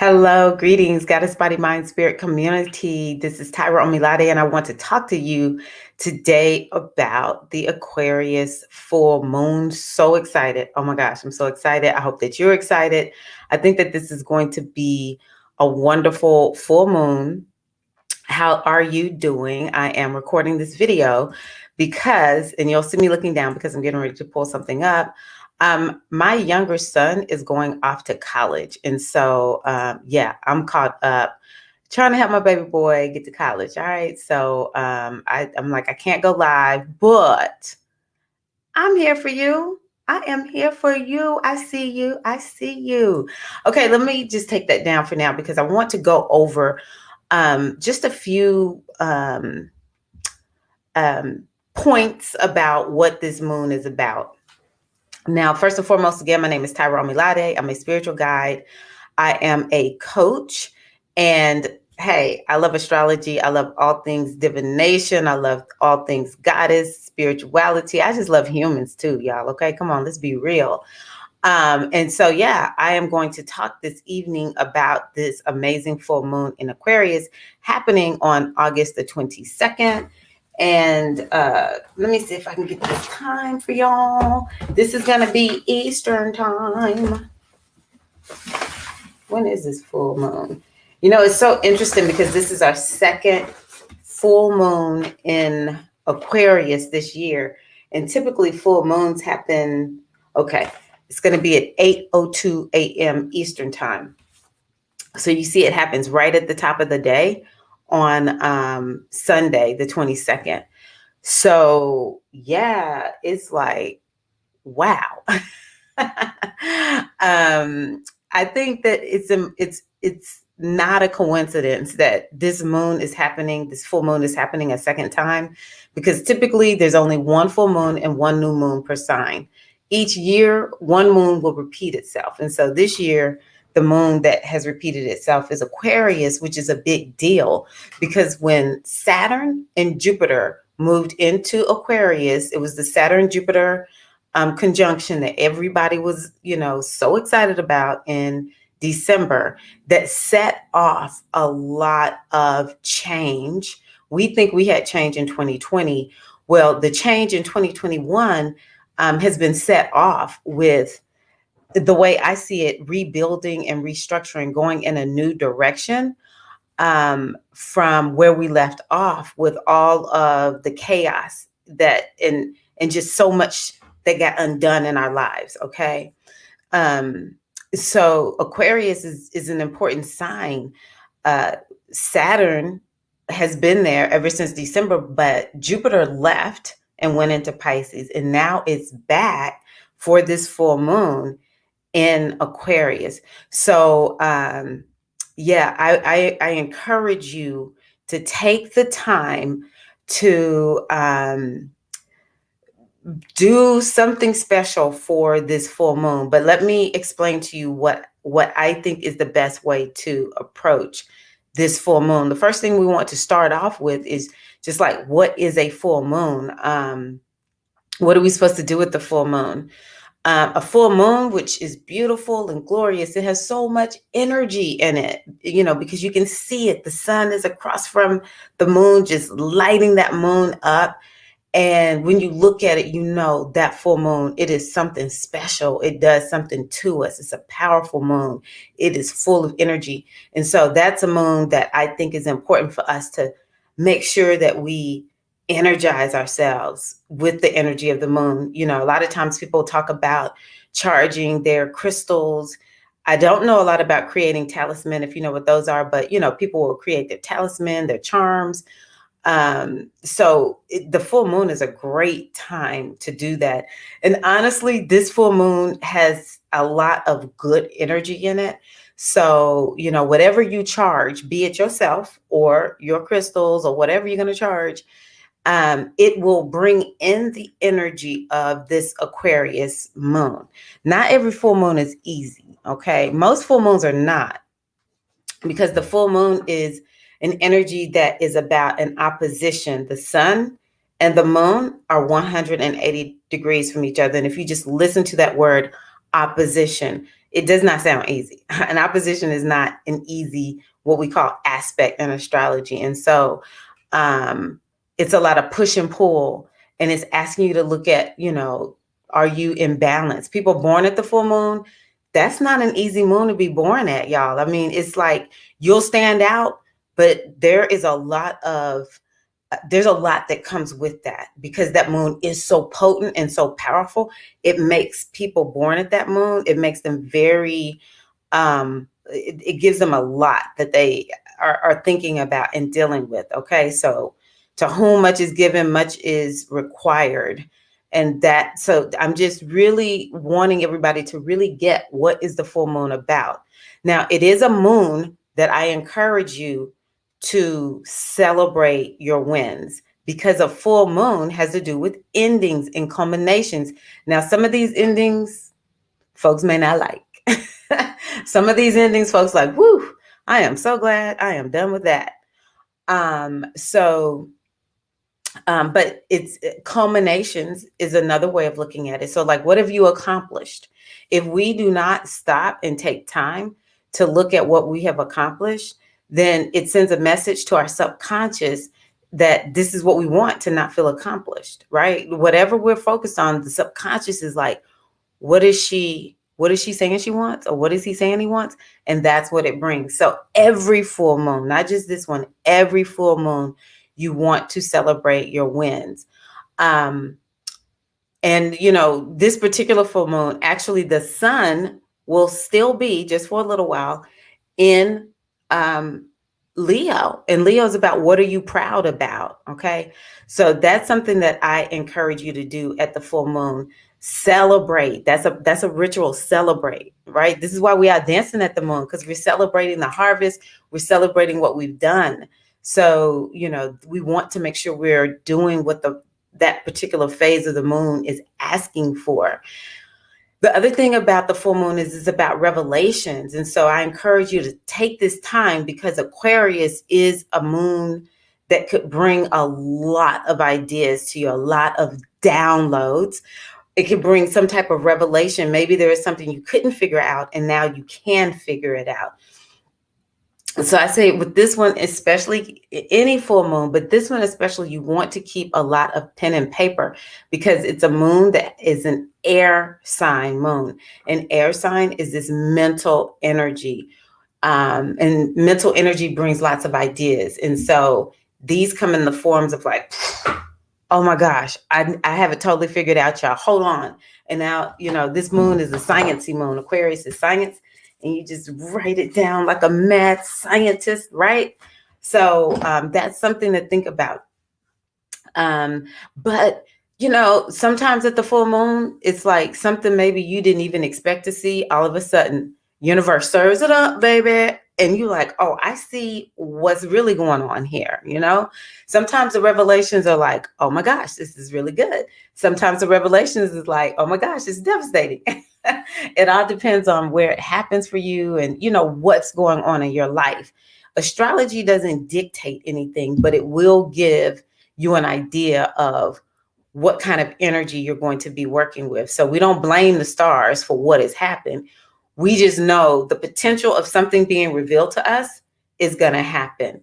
Hello, greetings, Goddess Body Mind Spirit community. This is Tyra Omilade, and I want to talk to you today about the Aquarius full moon. So excited. Oh my gosh, I'm so excited. I hope that you're excited. I think that this is going to be a wonderful full moon. How are you doing? I am recording this video because, and you'll see me looking down because I'm getting ready to pull something up. My younger son is going off to college. And so, I'm caught up trying to help my baby boy get to college. All right. So I'm like, I can't go live, but I'm here for you. I am here for you. I see you. I see you. Okay. Let me just take that down for now because I want to go over just a few points about what this moon is about. Now, first and foremost, again, my name is Tyra Omilade. I'm a spiritual guide. I am a coach. And hey, I love astrology. I love all things divination. I love all things goddess, spirituality. I just love humans too, y'all. Okay, come on, let's be real. I am going to talk this evening about this amazing full moon in Aquarius happening on August the 22nd. And let me see if I can get this time for y'all. This is going to be Eastern time. When is this full moon? You know, it's so interesting because this is our second full moon in Aquarius this year. And typically full moons happen, it's going to be at 8:02 a.m. Eastern time. So you see it happens right at the top of the day on Sunday, the 22nd. So yeah, it's like, wow. I think that it's not a coincidence that this moon is happening, this full moon is happening a second time, because typically there's only one full moon and one new moon per sign. Each year, one moon will repeat itself. And so this year, the moon that has repeated itself is Aquarius, which is a big deal because when Saturn and Jupiter moved into Aquarius, it was the Saturn-Jupiter conjunction that everybody was, so excited about in December that set off a lot of change. We think we had change in 2020. Well, the change in 2021 has been set off with the way I see it, rebuilding and restructuring, going in a new direction from where we left off with all of the chaos that and just so much that got undone in our lives. Okay. So Aquarius is an important sign. Saturn has been there ever since December, but Jupiter left and went into Pisces, and now it's back for this full moon in Aquarius. So I encourage you to take the time to do something special for this full moon. But let me explain to you what I think is the best way to approach this full moon. The first thing we want to start off with is just like, what is a full moon? What are we supposed to do with the full moon? A full moon, which is beautiful and glorious, it has so much energy in it, because you can see it. The sun is across from the moon, just lighting that moon up. And when you look at it, that full moon, it is something special. It does something to us. It's a powerful moon. It is full of energy. And so that's a moon that I think is important for us to make sure that we energize ourselves with the energy of the moon. A lot of times people talk about charging their crystals. I don't know a lot about creating talisman, if you know what those are, but people will create their talisman, their charms. So the full moon is a great time to do that. And honestly, this full moon has a lot of good energy in it. So, whatever you charge, be it yourself or your crystals or whatever you're going to charge, it will bring in the energy of this Aquarius moon. Not every full moon is easy. Okay. Most full moons are not, because the full moon is an energy that is about an opposition. The sun and the moon are 180 degrees from each other. And if you just listen to that word opposition, It does not sound easy. An opposition is not an easy, what we call aspect in astrology. And so it's a lot of push and pull, and it's asking you to look at, are you in balance? People born at the full moon, that's not an easy moon to be born at, y'all. I mean, it's like you'll stand out, but there's a lot that comes with that, because that moon is so potent and so powerful. It makes people born at that moon, it makes them very, it gives them a lot that they are thinking about and dealing with. Okay, so to whom much is given, much is required. And so I'm just really wanting everybody to really get what is the full moon about. Now, it is a moon that I encourage you to celebrate your wins, because a full moon has to do with endings and culminations. Now, some of these endings folks may not like. Some of these endings folks like, whoo, I am so glad I am done with that. But it's culminations is another way of looking at it. So like, what have you accomplished? If we do not stop and take time to look at what we have accomplished, then it sends a message to our subconscious that this is what we want to not feel accomplished, right? Whatever we're focused on, the subconscious is like, what is she saying she wants? Or what is he saying he wants? And that's what it brings. So every full moon, not just this one, every full moon, you want to celebrate your wins. And, this particular full moon, actually the sun will still be, just for a little while, in Leo. And Leo is about, what are you proud about? Okay. So that's something that I encourage you to do at the full moon. Celebrate. That's a ritual. Celebrate, right? This is why we are dancing at the moon, because we're celebrating the harvest. We're celebrating what we've done. So, we want to make sure we're doing what that particular phase of the moon is asking for. The other thing about the full moon is it's about revelations. And so I encourage you to take this time, because Aquarius is a moon that could bring a lot of ideas to you, a lot of downloads. It could bring some type of revelation. Maybe there is something you couldn't figure out, and now you can figure it out. So I say with this one, especially any full moon, but this one especially, you want to keep a lot of pen and paper, because it's a moon that is an air sign moon. An air sign is this mental energy, and mental energy brings lots of ideas. And so these come in the forms of like, oh my gosh, I have it totally figured out, y'all. Hold on. And now, this moon is a sciencey moon. Aquarius is science. And you just write it down like a mad scientist, right? So that's something to think about. But, sometimes at the full moon, it's like something maybe you didn't even expect to see. All of a sudden, universe serves it up, baby. And you're like, oh, I see what's really going on here, Sometimes the revelations are like, oh my gosh, this is really good. Sometimes the revelations is like, oh my gosh, it's devastating. It all depends on where it happens for you and, what's going on in your life. Astrology doesn't dictate anything, but it will give you an idea of what kind of energy you're going to be working with. So we don't blame the stars for what has happened. We just know the potential of something being revealed to us is going to happen.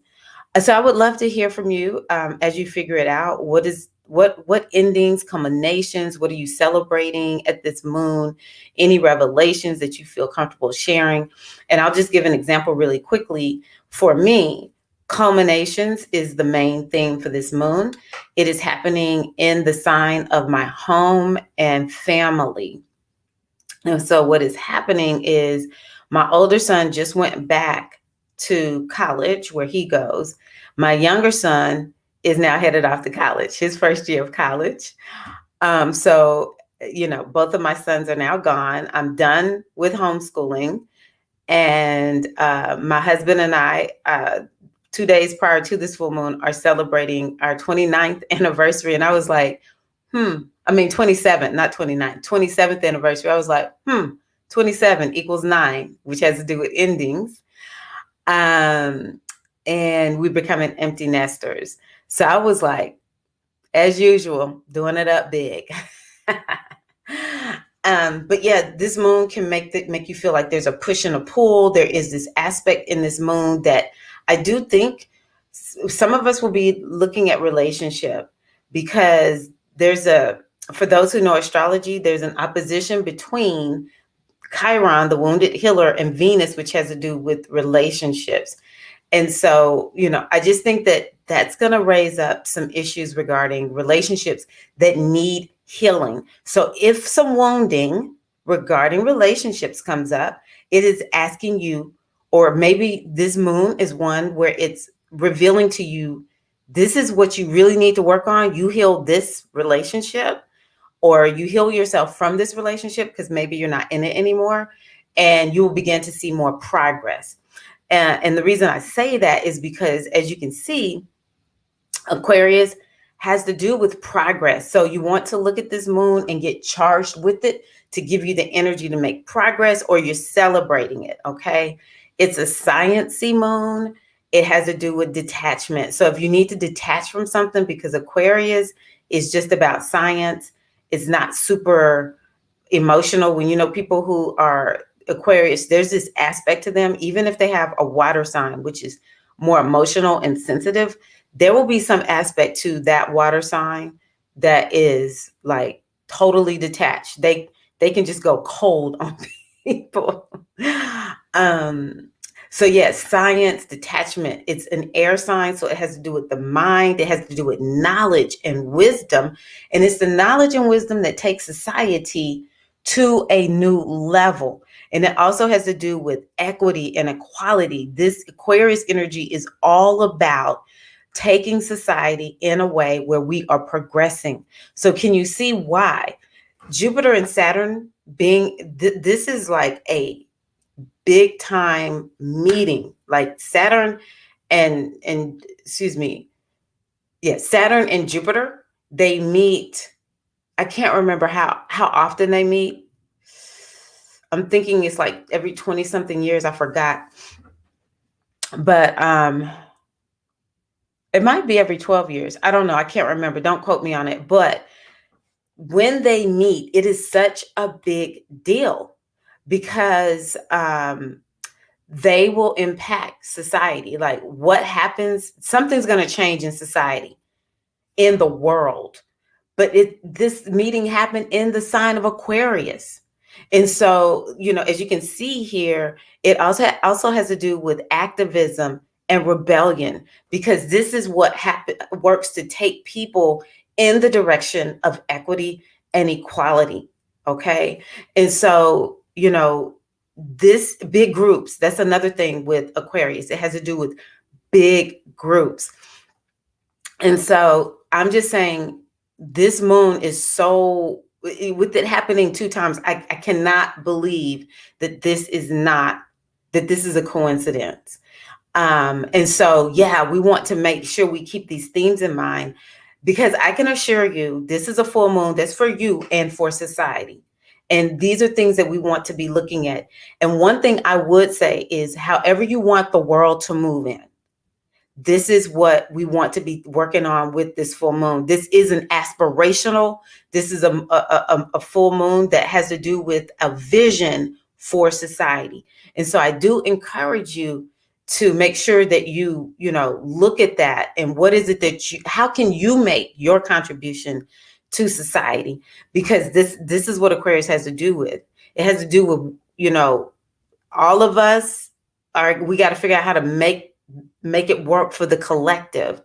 So I would love to hear from you as you figure it out. What endings, culminations, what are you celebrating at this moon? Any revelations that you feel comfortable sharing? And I'll just give an example really quickly. For me, culminations is the main theme for this moon. It is happening in the sign of my home and family. And so what is happening is my older son just went back to college where he goes. My younger son is now headed off to college, his first year of college. So, both of my sons are now gone. I'm done with homeschooling. And my husband and I, 2 days prior to this full moon, are celebrating our 29th anniversary. And I was like, 27th, not 29th, 27th anniversary. I was like, 27 equals 9, which has to do with endings. And we becoming empty nesters. So I was like, as usual, doing it up big. But yeah, this moon can make you feel like there's a push and a pull. There is this aspect in this moon that I do think some of us will be looking at relationship, because for those who know astrology, there's an opposition between Chiron, the wounded healer, and Venus, which has to do with relationships. And so, I just think that that's going to raise up some issues regarding relationships that need healing. So if some wounding regarding relationships comes up, it is asking you, or maybe this moon is one where it's revealing to you, this is what you really need to work on. You heal this relationship, or you heal yourself from this relationship because maybe you're not in it anymore, and you will begin to see more progress. And the reason I say that is because, as you can see, Aquarius has to do with progress. So you want to look at this moon and get charged with it to give you the energy to make progress, or you're celebrating it, okay? It's a sciencey moon. It has to do with detachment. So if you need to detach from something, because Aquarius is just about science, it's not super emotional. When people who are Aquarius, there's this aspect to them, even if they have a water sign, which is more emotional and sensitive, there will be some aspect to that water sign that is like totally detached. They can just go cold on people. So yes, science, detachment. It's an air sign, so it has to do with the mind. It has to do with knowledge and wisdom. And it's the knowledge and wisdom that takes society to a new level. And it also has to do with equity and equality. This Aquarius energy is all about taking society in a way where we are progressing. So can you see why Jupiter and Saturn this is like a big time meeting, like Saturn and Saturn and Jupiter, they meet. I can't remember how often they meet. I'm thinking it's like every 20 something years. I forgot. But it might be every 12 years. I don't know. I can't remember. Don't quote me on it. But when they meet, it is such a big deal, because they will impact society. Like what happens, something's going to change in society, in the world. But this meeting happened in the sign of Aquarius. And so, as you can see here, it also has to do with activism and rebellion, because this is what works to take people in the direction of equity and equality. Okay. And so, this big groups, that's another thing with Aquarius. It has to do with big groups. And so I'm just saying, this moon is so, with it happening 2 times, I cannot believe that this is a coincidence. And so, yeah, we want to make sure we keep these themes in mind, because I can assure you, this is a full moon that's for you and for society. And these are things that we want to be looking at. And one thing I would say is, however you want the world to move in, this is what we want to be working on with this full moon. This is an aspirational. This is a full moon that has to do with a vision for society. And so I do encourage you to make sure that you look at that, and what is it that how can you make your contribution to society? Because this is what Aquarius has to do with. It has to do with, all of us we got to figure out how to make it work for the collective.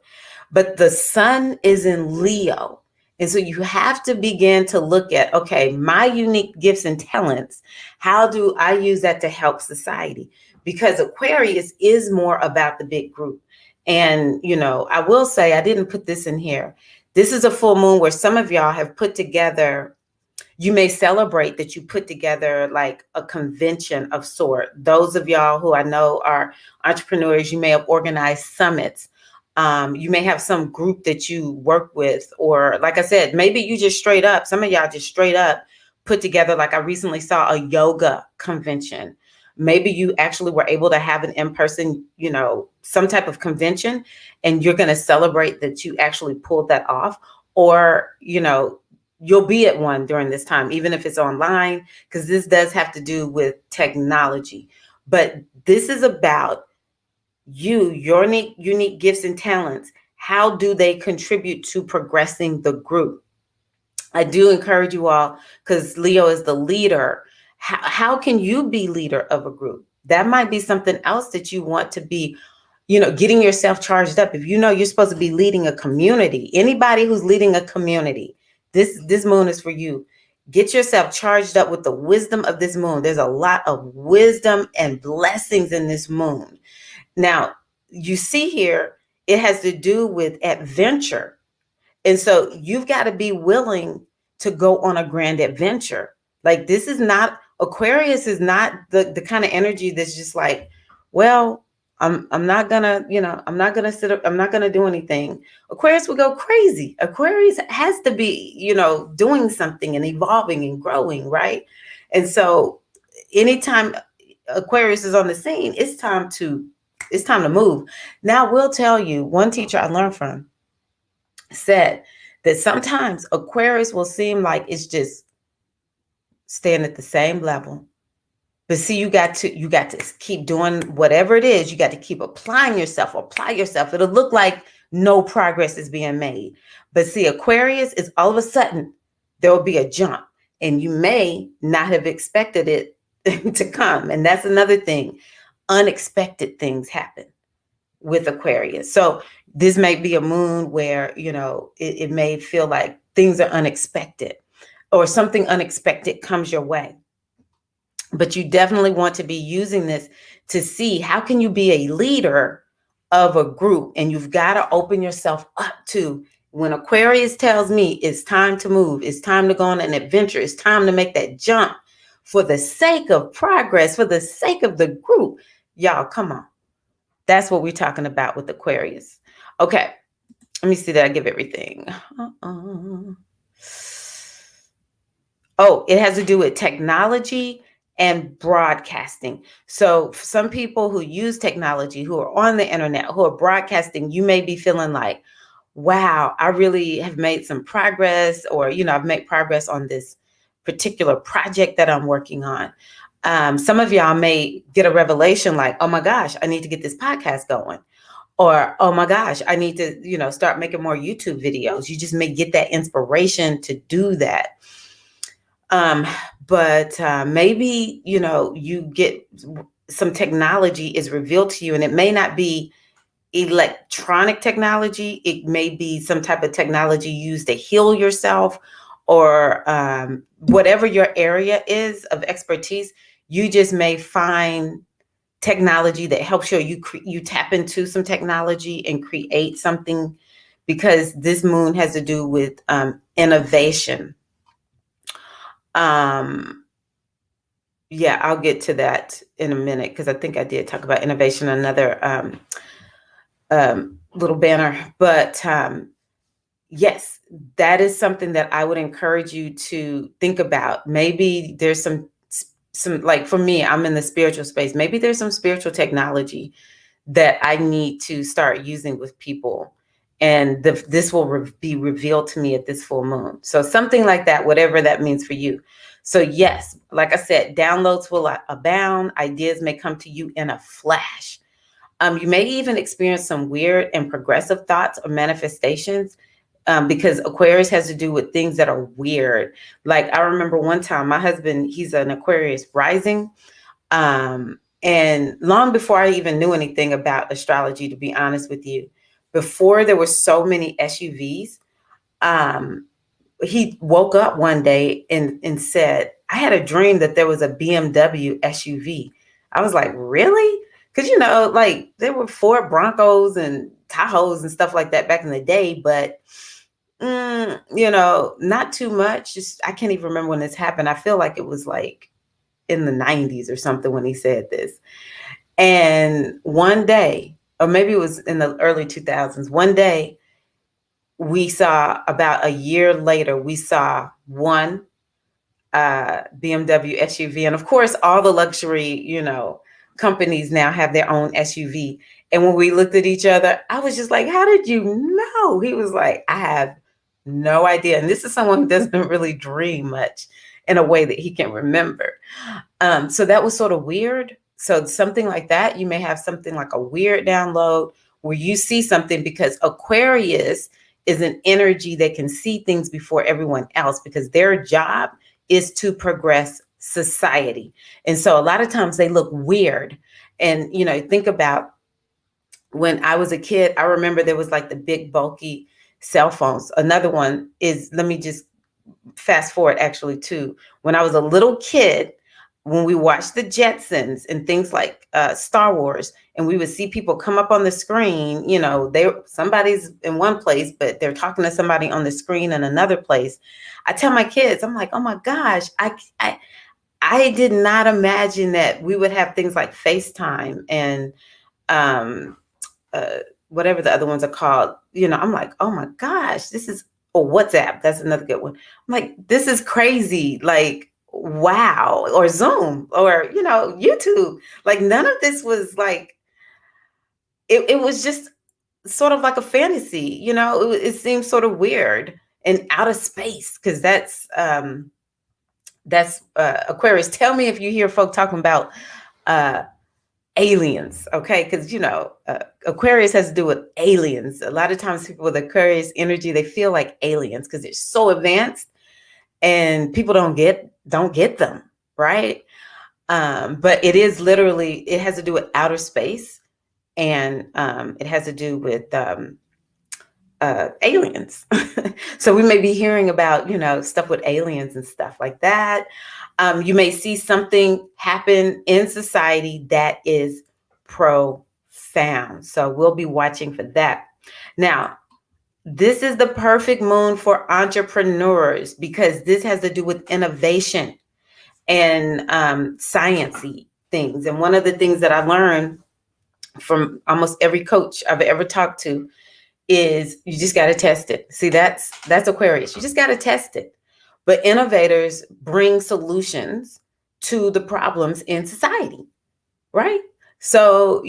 But the sun is in Leo. And so you have to begin to look at, okay, my unique gifts and talents, how do I use that to help society? Because Aquarius is more about the big group. And, I will say, I didn't put this in here. This is a full moon where some of y'all have put together, you may celebrate that you put together like a convention of sort. Those of y'all who I know are entrepreneurs, you may have organized summits. You may have some group that you work with, or like I said, maybe you just straight up, some of y'all just straight up put together, like I recently saw a yoga convention. Maybe you actually were able to have an in-person, some type of convention, and you're going to celebrate that you actually pulled that off. Or, you'll be at one during this time, even if it's online, because this does have to do with technology. But this is about your unique gifts and talents. How do they contribute to progressing the group? I do encourage you all, because Leo is the leader. How can you be leader of a group? That might be something else that you want to be, getting yourself charged up. If you know you're supposed to be leading a community, anybody who's leading a community, this moon is for you. Get yourself charged up with the wisdom of this moon. There's a lot of wisdom and blessings in this moon. Now, you see here, it has to do with adventure. And so you've got to be willing to go on a grand adventure. Like, this is not, Aquarius is not the kind of energy that's just like, well, I'm not gonna, I'm not gonna sit up, I'm not gonna do anything. Aquarius will go crazy. Aquarius has to be, doing something and evolving and growing, right? And so anytime Aquarius is on the scene, it's time to move. Now, we'll tell you, one teacher I learned from said that sometimes Aquarius will seem like it's just staying at the same level. But see, you got to keep doing whatever it is. You got to keep apply yourself. It'll look like no progress is being made. But see, Aquarius is all of a sudden, there will be a jump, and you may not have expected it to come. And that's another thing. Unexpected things happen with Aquarius. So this may be a moon where, it may feel like things are unexpected, or something unexpected comes your way. But you definitely want to be using this to see how can you be a leader of a group. And you've got to open yourself up to, when Aquarius tells me it's time to move, it's time to go on an adventure, it's time to make that jump for the sake of progress, for the sake of the group. Y'all, come on. That's what we're talking about with Aquarius. Okay. Let me see that I give everything. Oh, it has to do with technology and broadcasting. So for some people who use technology, who are on the internet, who are broadcasting, you may be feeling like, wow, I really have made some progress, or, I've made progress on this particular project that I'm working on. Some of y'all may get a revelation like, oh my gosh, I need to get this podcast going. Or, oh my gosh, I need to, start making more YouTube videos. You just may get that inspiration to do that. But maybe, you get some technology is revealed to you, and it may not be electronic technology. It may be some type of technology used to heal yourself, or whatever your area is of expertise. You just may find technology that helps you tap into some technology and create something, because this moon has to do with innovation. Yeah, I'll get to that in a minute, because I think I did talk about innovation, another little banner. But yes, that is something that I would encourage you to think about. Maybe there's some like, for me, I'm in the spiritual space. Maybe there's some spiritual technology that I need to start using with people. And this will be revealed to me at this full moon. So something like that, whatever that means for you. So yes, like I said, downloads will abound. Ideas may come to you in a flash. You may even experience some weird and progressive thoughts or manifestations, because Aquarius has to do with things that are weird. Like, I remember one time, my husband, he's an Aquarius rising. And long before I even knew anything about astrology, to be honest with you, before there were so many SUVs, he woke up one day and said, I had a dream that there was a BMW SUV. I was like, really? Because, like, there were Ford Broncos and Tahoes and stuff like that back in the day, but, not too much. Just, I can't even remember when this happened. I feel like it was like in the 90s or something when he said this. And one day, or maybe it was in the early 2000s, one day we saw, about a year later, we saw one BMW SUV. And of course, all the luxury, companies now have their own SUV. And when we looked at each other, I was just like, how did you know? He was like, I have No idea. And this is someone who doesn't really dream much in a way that he can remember. So that was sort of weird. So something like that, you may have something like a weird download where you see something, because Aquarius is an energy that can see things before everyone else, because their job is to progress society. And so a lot of times they look weird. And, think about when I was a kid, I remember there was like the big bulky cell phones. Another one is, let me just fast forward actually to when I was a little kid, when we watched the Jetsons and things like Star Wars, and we would see people come up on the screen, somebody's in one place, but they're talking to somebody on the screen in another place. I tell my kids, I'm like, oh my gosh, I did not imagine that we would have things like FaceTime and whatever the other ones are called. I'm like, oh my gosh, this is, WhatsApp. That's another good one. I'm like, this is crazy. Like, wow. Or Zoom or, YouTube. Like, none of this was like, it was just sort of like a fantasy, it seems sort of weird and out of space, because that's Aquarius. Tell me if you hear folk talking about aliens, okay? Because Aquarius has to do with aliens. A lot of times people with Aquarius energy, they feel like aliens because they're so advanced and people don't get them, right? But it is literally, it has to do with outer space, and it has to do with aliens. So we may be hearing about stuff with aliens and stuff like that. You may see something happen in society that is profound. So we'll be watching for that. Now, this is the perfect moon for entrepreneurs, because this has to do with innovation and sciencey things. And one of the things that I learned from almost every coach I've ever talked to is you just got to test it. See, that's Aquarius. You just got to test it. But innovators bring solutions to the problems in society, right? So,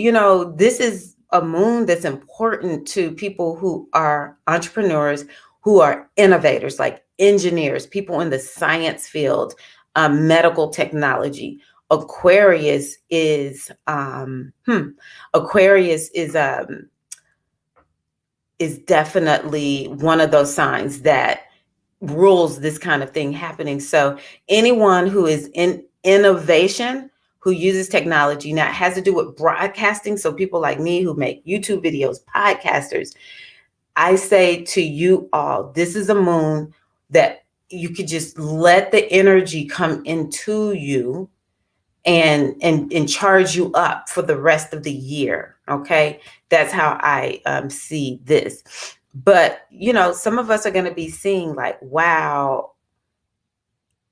this is a moon that's important to people who are entrepreneurs, who are innovators, like engineers, people in the science field, medical technology. Aquarius is definitely one of those signs that rules this kind of thing happening. So anyone who is in innovation, who uses technology, now it has to do with broadcasting. So people like me who make YouTube videos, podcasters, I say to you all, this is a moon that you could just let the energy come into you and charge you up for the rest of the year. Okay. That's how I see this. But, some of us are going to be seeing like, wow,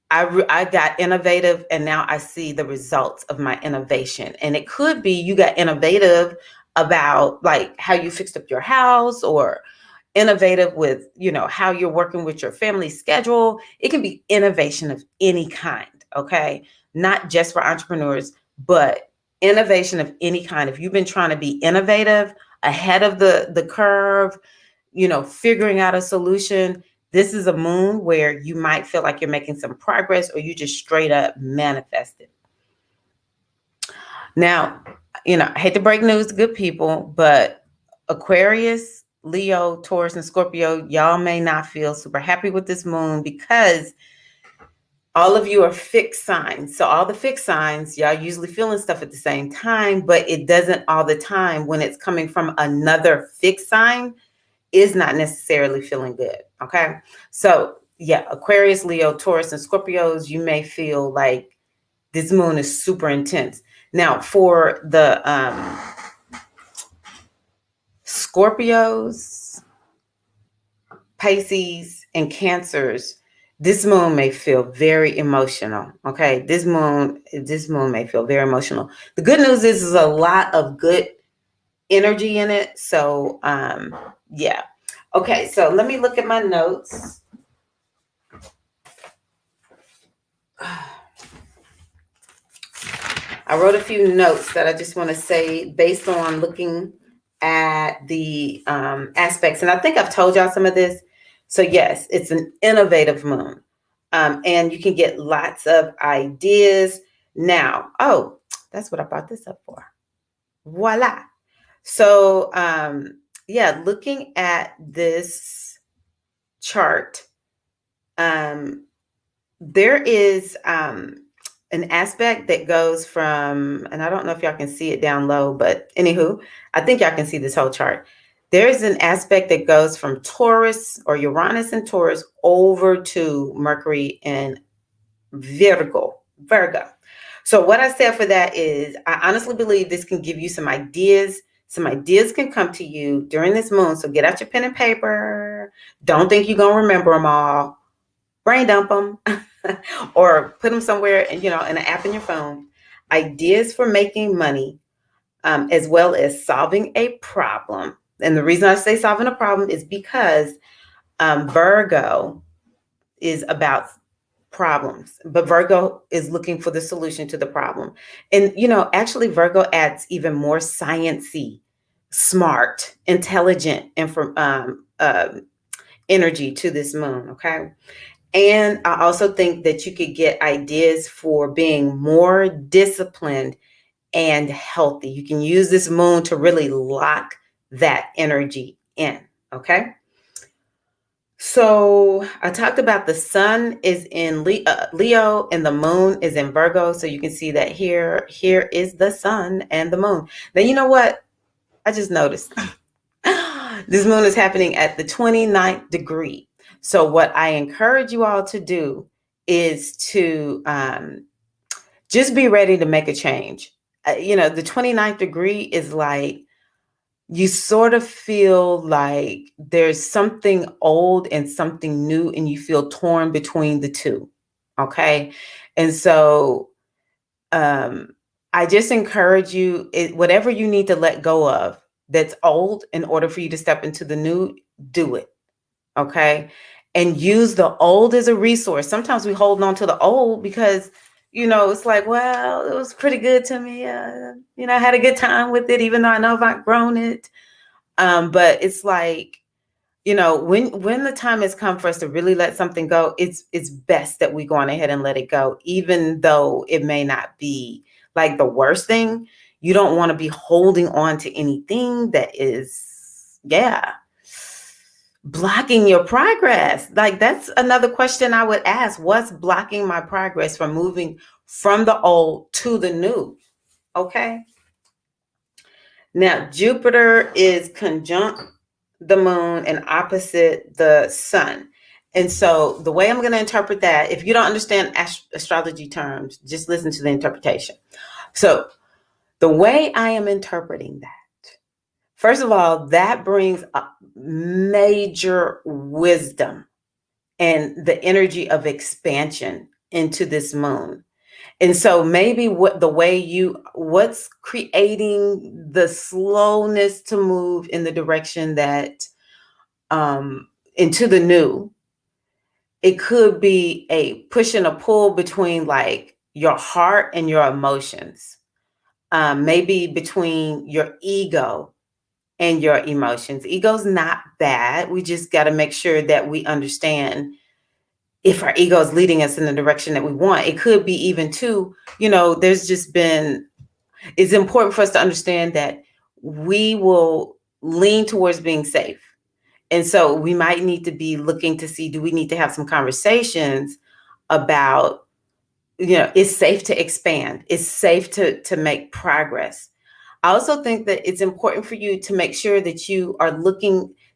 I got innovative and now I see the results of my innovation. And it could be you got innovative about like how you fixed up your house, or innovative with, how you're working with your family schedule. It can be innovation of any kind. Okay. Not just for entrepreneurs, but innovation of any kind. If you've been trying to be innovative, ahead of the curve, figuring out a solution, this is a moon where you might feel like you're making some progress, or you just straight up manifest it. Now, I hate to break news to good people, but Aquarius, Leo, Taurus, and Scorpio, y'all may not feel super happy with this moon, because all of you are fixed signs. So all the fixed signs, y'all usually feeling stuff at the same time, but it doesn't all the time when it's coming from another fixed sign is not necessarily feeling good. Okay. So yeah, Aquarius, Leo, Taurus, and Scorpios, you may feel like this moon is super intense. Now for the Scorpios, Pisces, and Cancers, this moon may feel very emotional. Okay. This moon may feel very emotional. The good news is there's a lot of good energy in it. So yeah. Okay, so let me look at my notes. I wrote a few notes that I just want to say based on looking at the aspects. And I think I've told y'all some of this, So yes, it's an innovative moon. And you can get lots of ideas. Now, oh, that's what I brought this up for. Voila. So yeah, looking at this chart, there is an aspect that goes from, and I don't know if y'all can see it down low, but anywho, I think y'all can see this whole chart. There's an aspect that goes from Taurus or Uranus and Taurus over to Mercury and Virgo. So what I said for that is, I honestly believe this can give you some ideas. Some ideas can come to you during this moon. So get out your pen and paper. Don't think you're going to remember them all. Brain dump them or put them somewhere and, in an app in your phone. Ideas for making money, as well as solving a problem. And the reason I say solving a problem is because Virgo is about problems, but Virgo is looking for the solution to the problem. And, actually Virgo adds even more sciencey, smart, intelligent energy to this moon. Okay. And I also think that you could get ideas for being more disciplined and healthy. You can use this moon to really lock that energy in. Okay. So I talked about the sun is in Leo and the moon is in Virgo. So you can see that here is the sun and the moon. Now, you know what? I just noticed this moon is happening at the 29th degree. So what I encourage you all to do is to just be ready to make a change. The 29th degree is like, you sort of feel like there's something old and something new, and you feel torn between the two. Okay. And so I just encourage you, whatever you need to let go of that's old in order for you to step into the new, do it. Okay. And use the old as a resource. Sometimes we hold on to the old because, it's like, well, it was pretty good to me. I had a good time with it, even though I know I've outgrown it. But it's like, when the time has come for us to really let something go, it's best that we go on ahead and let it go, even though it may not be like the worst thing. You don't want to be holding on to anything that is, blocking your progress. Like, that's another question I would ask. What's blocking my progress from moving from the old to the new? Okay. Now, Jupiter is conjunct the moon and opposite the sun. And so the way I'm going to interpret that, if you don't understand astrology terms, just listen to the interpretation. So the way I am interpreting that, first of all, that brings a major wisdom and the energy of expansion into this moon. And so maybe what's creating the slowness to move in the direction that into the new, it could be a push and a pull between like your heart and your emotions, maybe between your ego and your emotions. Ego's not bad. We just got to make sure that we understand if our ego is leading us in the direction that we want. It could be even too, it's important for us to understand that we will lean towards being safe. And so we might need to be looking to see, do we need to have some conversations about, it's safe to expand. It's safe to make progress. I also think that it's important for you to make sure that you are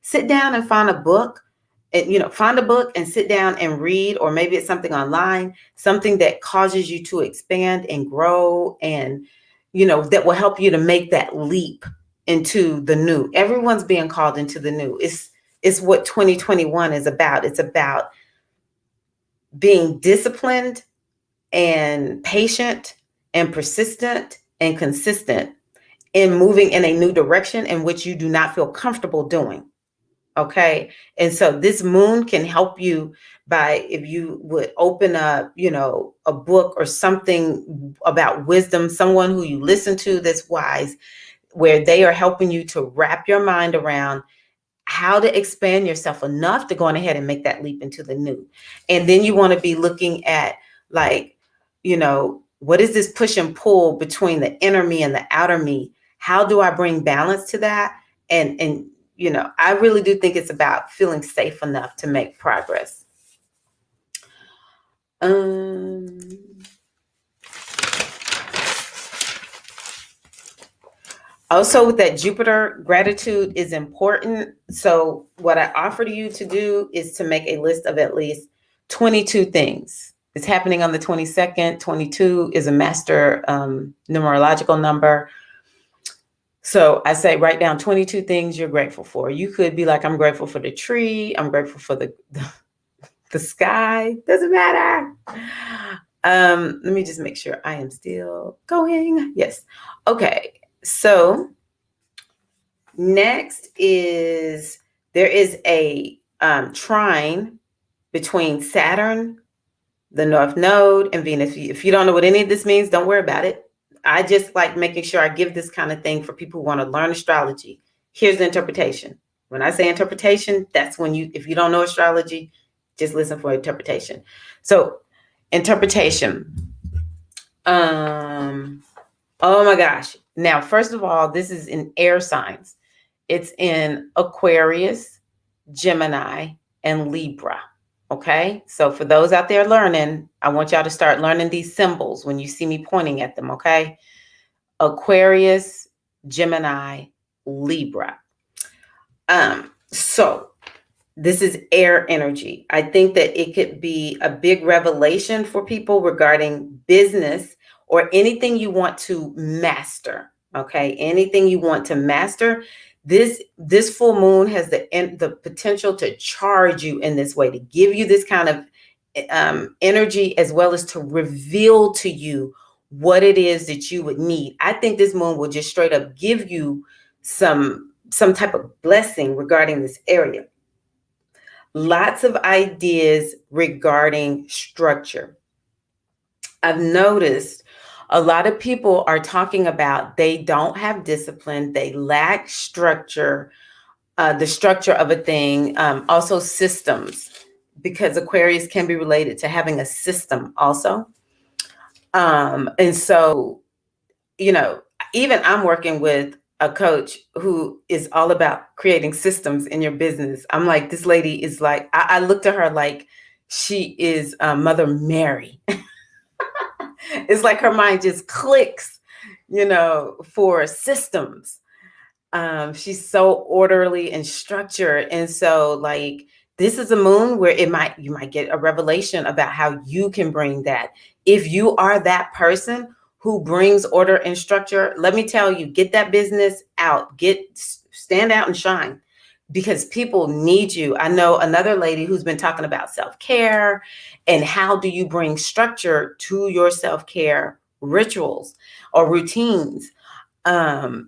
sit down and find a book, and, find a book and sit down and read, or maybe it's something online, something that causes you to expand and grow and, that will help you to make that leap into the new. Everyone's being called into the new. It's what 2021 is about. It's about being disciplined and patient and persistent and consistent in moving in a new direction in which you do not feel comfortable doing. Okay. And so this moon can help you if you would open up, a book or something about wisdom, someone who you listen to that's wise, where they are helping you to wrap your mind around how to expand yourself enough to go on ahead and make that leap into the new. And then you want to be looking at, like, what is this push and pull between the inner me and the outer me? How do I bring balance to that? And I really do think it's about feeling safe enough to make progress. Also, with that Jupiter, gratitude is important. So what I offer to you to do is to make a list of at least 22 things. It's happening on the 22nd. 22 is a master numerological number. So I say, write down 22 things you're grateful for. You could be like, I'm grateful for the tree. I'm grateful for the sky. Doesn't matter. Let me just make sure I am still going. Yes. Okay. So next is, there is a trine between Saturn, the North Node, and Venus. If you don't know what any of this means, don't worry about it. I just like making sure I give this kind of thing for people who want to learn astrology. Here's the interpretation. When I say interpretation, that's when if you don't know astrology, just listen for interpretation. So interpretation. Oh my gosh. Now, first of all, this is in air signs. It's in Aquarius, Gemini, and Libra. Okay. So for those out there learning, I want y'all to start learning these symbols when you see me pointing at them. Okay. Aquarius, Gemini, Libra. So this is air energy. I think that it could be a big revelation for people regarding business or anything you want to master. Okay. Anything you want to master. This full moon has the potential to charge you in this way, to give you this kind of energy, as well as to reveal to you what it is that you would need. I think this moon will just straight up give you some type of blessing regarding this area. Lots of ideas regarding structure. I've noticed a lot of people are talking about they don't have discipline, they lack structure, the structure of a thing, also systems, because Aquarius can be related to having a system also. And so, even I'm working with a coach who is all about creating systems in your business. I'm like, this lady is like, I looked at her like she is Mother Mary. It's like her mind just clicks, for systems. She's so orderly and structured. And so, like, this is a moon where you might get a revelation about how you can bring that. If you are that person who brings order and structure, let me tell you, get that business out, stand out and shine, because people need you. I know another lady who's been talking about self-care and how do you bring structure to your self-care rituals or routines.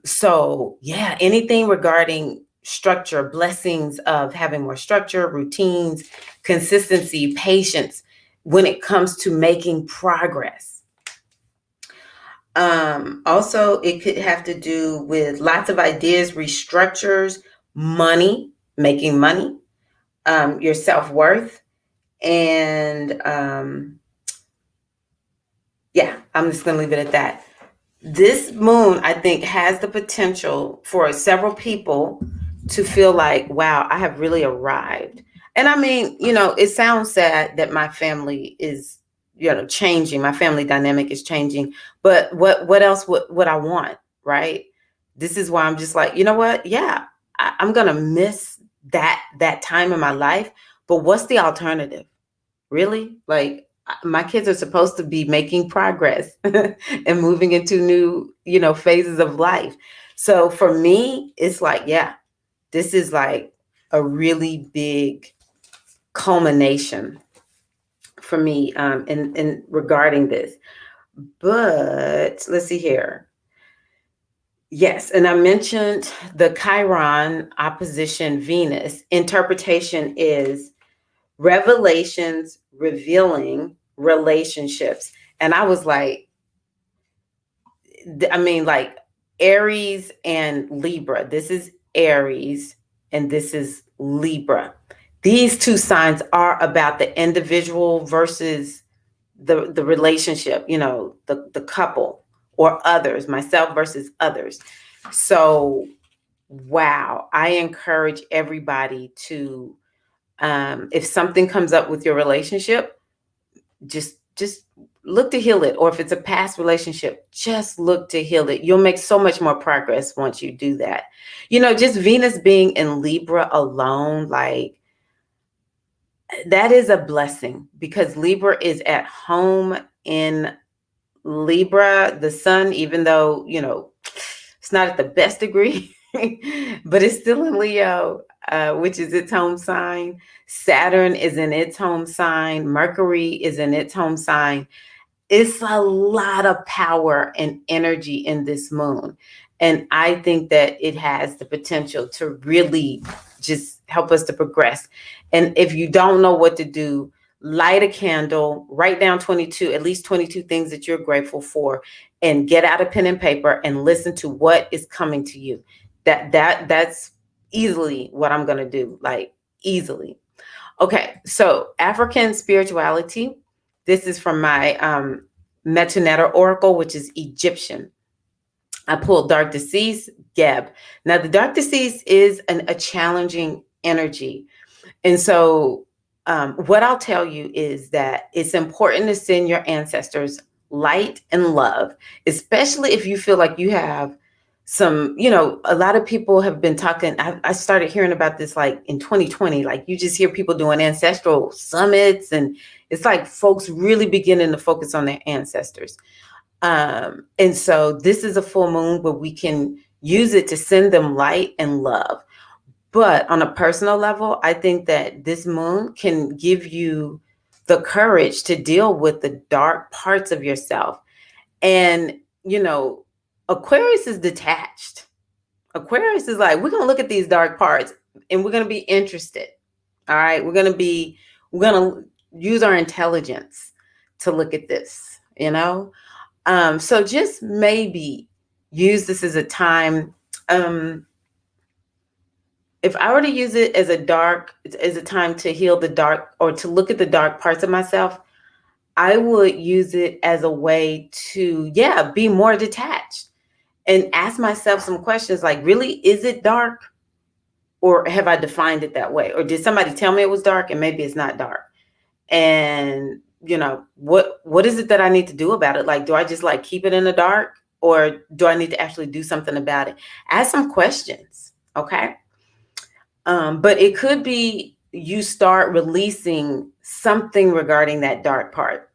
So yeah, anything regarding structure, blessings of having more structure, routines, consistency, patience when it comes to making progress. Also, it could have to do with lots of ideas, restructures, money, making money, your self-worth. And yeah, I'm just going to leave it at that. This moon, I think, has the potential for several people to feel like, wow, I have really arrived. And I mean, it sounds sad that my family is, changing. My family dynamic is changing. But what else would I want, right? This is why I'm just like, you know what? Yeah, I'm going to miss that time in my life. But what's the alternative? Really? Like, my kids are supposed to be making progress and moving into new, phases of life. So for me, it's like, yeah, this is like a really big culmination for me in regarding this. But let's see here. Yes, and I mentioned the Chiron opposition Venus. Interpretation is revelations revealing relationships. And I was like, like Aries and Libra. This is Aries. and this is Libra. These two signs are about the individual versus the relationship, the couple or others, myself versus others. So, wow, I encourage everybody to, if something comes up with your relationship, just look to heal it. Or if it's a past relationship, just look to heal it. You'll make so much more progress once you do that. Just Venus being in Libra alone, like, that is a blessing, because Libra is at home in Libra. The sun, even though, it's not at the best degree, but it's still in Leo, which is its home sign. Saturn is in its home sign. Mercury is in its home sign. It's a lot of power and energy in this moon. And I think that it has the potential to really just help us to progress. And if you don't know what to do, light a candle, write down at least 22 things that you're grateful for, and get out a pen and paper and listen to what is coming to you. That's easily what I'm going to do, like easily. Okay, so African spirituality. This is from my Metanetta Oracle, which is Egyptian. I pulled Dark Deceased, Geb. Now, the Dark Deceased is a challenging energy. And so what I'll tell you is that it's important to send your ancestors light and love, especially if you feel like you have some, a lot of people have been talking. I started hearing about this like in 2020, like you just hear people doing ancestral summits, and it's like folks really beginning to focus on their ancestors. And so this is a full moon where we can use it to send them light and love. But on a personal level, I think that this moon can give you the courage to deal with the dark parts of yourself. And, Aquarius is detached. Aquarius is like, we're going to look at these dark parts and we're going to be interested. All right. We're going to use our intelligence to look at this, so just maybe use this as a time. If I were to use it as a time to heal the dark, or to look at the dark parts of myself, I would use it as a way to, be more detached and ask myself some questions like, really, is it dark? Or have I defined it that way? Or did somebody tell me it was dark and maybe it's not dark? And, what is it that I need to do about it? Like, do I just like keep it in the dark, or do I need to actually do something about it? Ask some questions. Okay. But it could be you start releasing something regarding that dark part.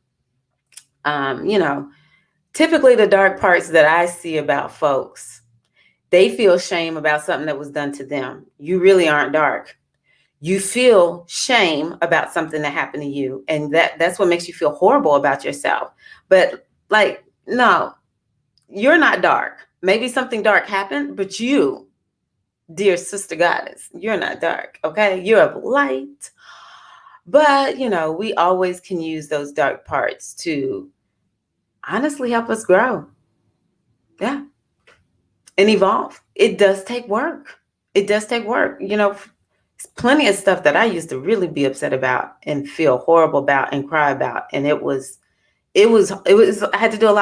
Typically the dark parts that I see about folks, they feel shame about something that was done to them. You really aren't dark. You feel shame about something that happened to you. And that's what makes you feel horrible about yourself. But like, no, you're not dark. Maybe something dark happened, but you, dear sister goddess, you're not dark. Okay. You're of light. But, we always can use those dark parts to honestly help us grow. Yeah. And evolve. It does take work. It does take work. Plenty of stuff that I used to really be upset about and feel horrible about and cry about. And it was, I had to do a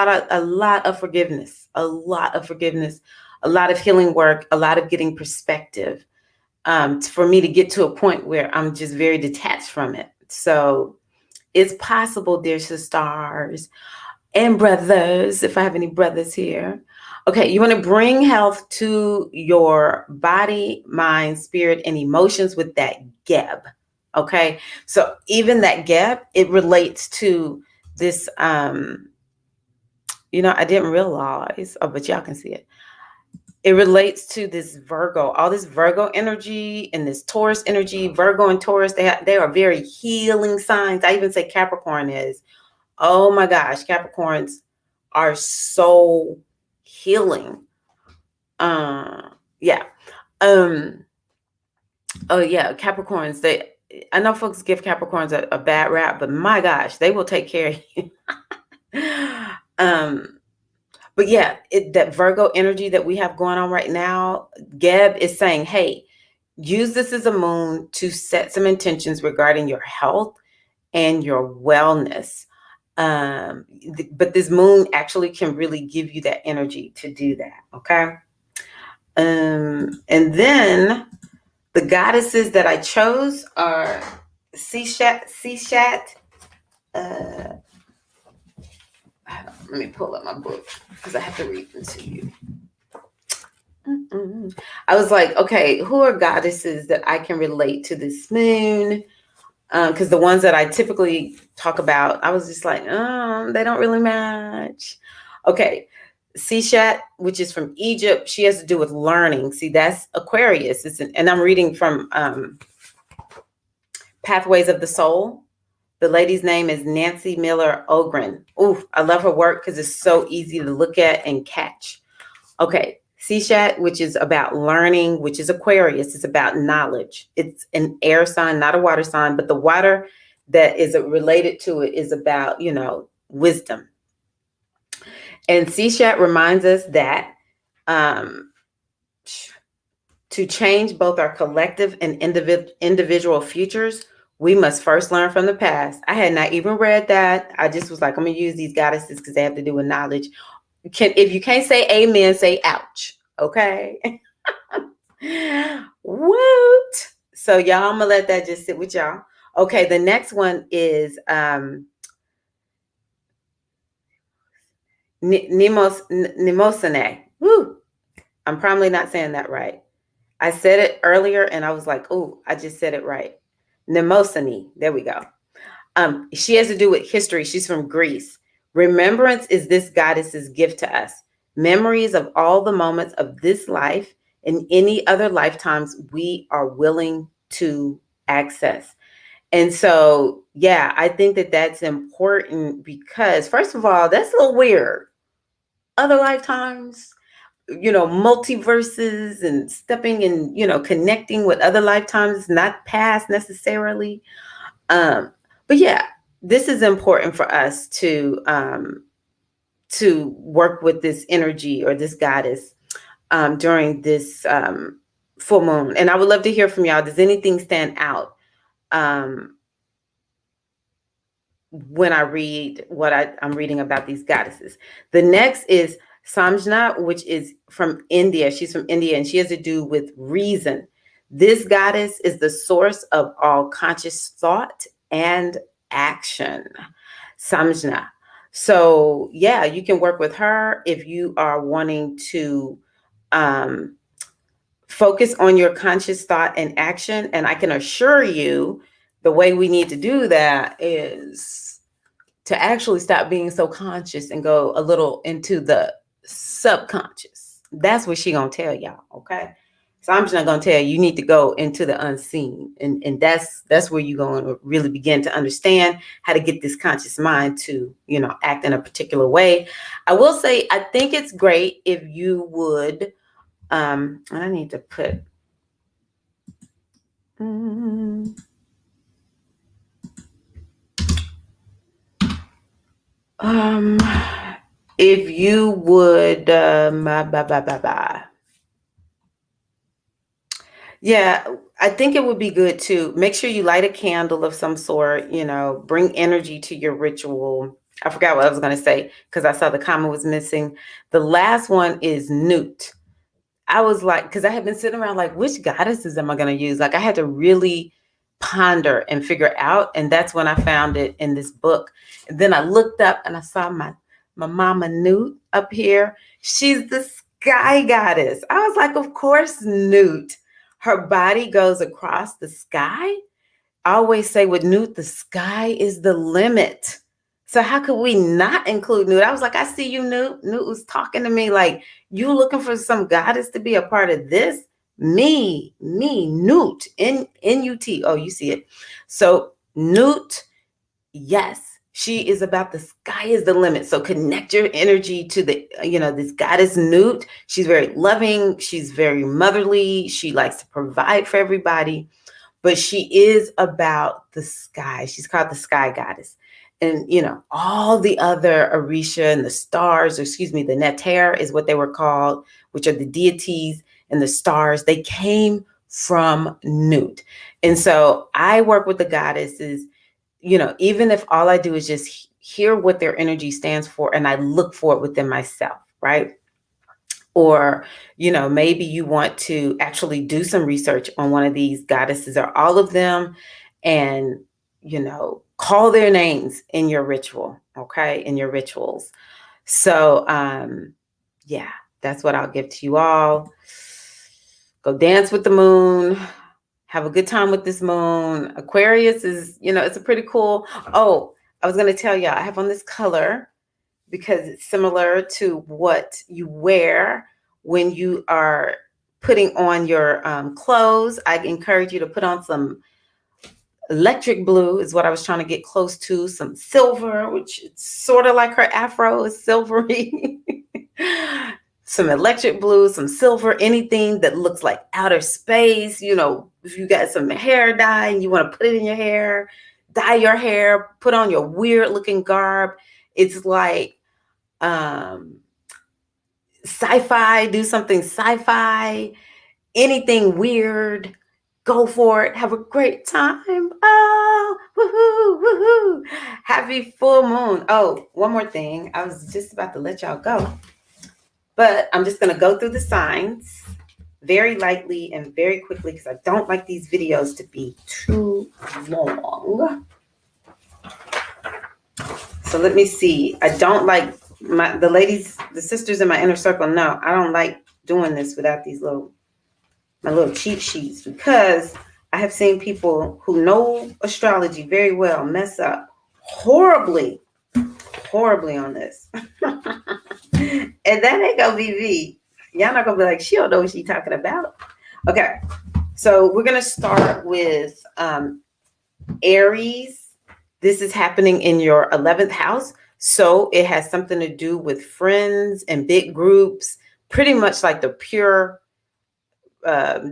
lot of forgiveness, a lot of healing work, a lot of getting perspective, for me to get to a point where I'm just very detached from it. So it's possible, dear sisters and brothers, if I have any brothers here. Okay, you want to bring health to your body, mind, spirit, and emotions with that Geb. Okay, so even that Geb, it relates to this, I didn't realize, but y'all can see it. It relates to this Virgo, all this Virgo energy and this Taurus energy. Virgo and Taurus, they are very healing signs. I even say Capricorn is. Oh my gosh, Capricorns are so healing. Yeah. Oh yeah, Capricorns, I know folks give Capricorns a bad rap, but my gosh, they will take care of you. But yeah, that Virgo energy that we have going on right now, Geb is saying, hey, use this as a moon to set some intentions regarding your health and your wellness. But this moon actually can really give you that energy to do that. Okay. And then the goddesses that I chose are Seshat. Let me pull up my book because I have to read them to you. I was like, okay, who are goddesses that I can relate to this moon? Because the ones that I typically talk about, I was just like, they don't really match. Okay, Seshat, which is from Egypt, she has to do with learning. See, that's Aquarius. And I'm reading from Pathways of the Soul. The lady's name is Nancy Miller Ogren. Ooh, I love her work because it's so easy to look at and catch. Okay, Seshat, which is about learning, which is Aquarius. It's about knowledge. It's an air sign, not a water sign, but the water that is related to it is about, wisdom. And Seshat reminds us that to change both our collective and individual futures, we must first learn from the past. I had not even read that. I just was like, I'm going to use these goddesses because they have to do with knowledge. If you can't say amen, say ouch. Okay. Woot. So y'all, I'm gonna let that just sit with y'all. Okay, the next one is Nemosine. Woo. I'm probably not saying that right. I said it earlier and I was like, oh, I just said it right. Nemosine. There we go. She has to do with history. She's from Greece. Remembrance is this goddess's gift to us. Memories of all the moments of this life and any other lifetimes we are willing to access. And so, yeah, I think that that's important because, first of all, that's a little weird. Other lifetimes, multiverses and stepping and, connecting with other lifetimes, not past necessarily. But yeah, this is important for us to work with this energy or this goddess during this full moon. And I would love to hear from y'all. Does anything stand out when I read what I'm reading about these goddesses? The next is Samjna, which is from India. She's from India and she has to do with reason. This goddess is the source of all conscious thought and action. Samjna. So yeah, you can work with her if you are wanting to focus on your conscious thought and action. And I can assure you the way we need to do that is to actually stop being so conscious and go a little into the subconscious. That's what she gonna tell y'all, okay? So I'm just not gonna tell you, you need to go into the unseen. And that's where you're going to really begin to understand how to get this conscious mind to, act in a particular way. I will say, I think it's great if you would, I need to put, if you would, yeah, I think it would be good to make sure you light a candle of some sort, bring energy to your ritual. I forgot what I was going to say because I saw the comma was missing. The last one is Newt. I was like, because I had been sitting around like, which goddesses am I going to use? Like I had to really ponder and figure out. And that's when I found it in this book. And then I looked up and I saw my mama Newt up here. She's the sky goddess. I was like, of course, Newt. Her body goes across the sky. I always say with Newt, the sky is the limit. So how could we not include Newt? I was like, I see you, Newt. Newt was talking to me like, you looking for some goddess to be a part of this? Me, Newt, N-U-T. Oh, you see it. So Newt, yes. She is about the sky is the limit. So connect your energy to the, this goddess Newt. She's very loving. She's very motherly. She likes to provide for everybody, but she is about the sky. She's called the sky goddess. And, all the other Orisha and the stars, the Neter is what they were called, which are the deities and the stars. They came from Newt. And so I work with the goddesses, even if all I do is just hear what their energy stands for and I look for it within myself, right? Or, maybe you want to actually do some research on one of these goddesses or all of them and, call their names in your ritual, okay, in your rituals. So, yeah, that's what I'll give to you all. Go dance with the moon. Have a good time with this moon. Aquarius is, it's a pretty cool. Oh, I was going to tell y'all, I have on this color because it's similar to what you wear when you are putting on your clothes. I encourage you to put on some electric blue is what I was trying to get close to. Some silver, which is sort of like her afro is silvery. Some electric blue, some silver, anything that looks like outer space. If you got some hair dye and you want to put it in your hair, dye your hair, put on your weird looking garb. It's like sci-fi, do something sci-fi, anything weird, go for it. Have a great time. Oh, woohoo, woohoo. Happy full moon. Oh, one more thing. I was just about to let y'all go, but I'm just going to go through the signs very lightly and very quickly because I don't like these videos to be too long. So let me see. I don't like the ladies, the sisters in my inner circle. No, I don't like doing this without my little cheat sheets, because I have seen people who know astrology very well mess up horribly on this. And that ain't gonna be me. Y'all not gonna be like, she don't know what she's talking about. Okay, so we're gonna start with Aries. This is happening in your 11th house. So it has something to do with friends and big groups, pretty much like the pure